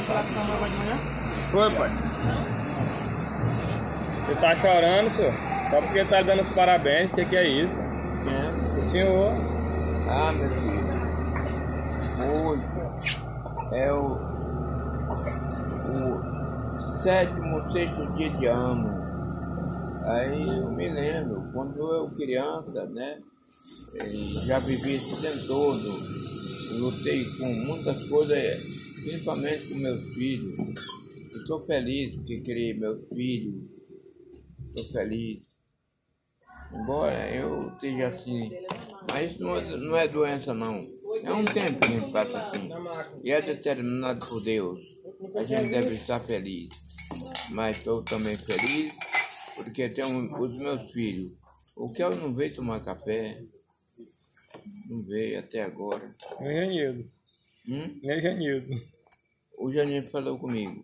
falar com a mamãe de manhã? Foi, pai. Você tá chorando, senhor? Só porque tá dando os parabéns, que é isso? É. O senhor? Ah, meu filho. Hoje é o 7º, 6º dia de ano. Aí eu me lembro, quando eu criança, né? Já vivi esse tempo todo. Lutei com muitas coisas, principalmente com meus filhos. Estou feliz porque criei meus filhos. Estou feliz. Embora eu esteja assim, mas isso não é doença não. É um tempo que a gente passa assim. E é determinado por Deus. A gente deve estar feliz. Mas estou também feliz porque tenho os meus filhos. O que eu não veio tomar café, não veio até agora. Nem Janildo. Nem Janildo. O Janildo falou comigo.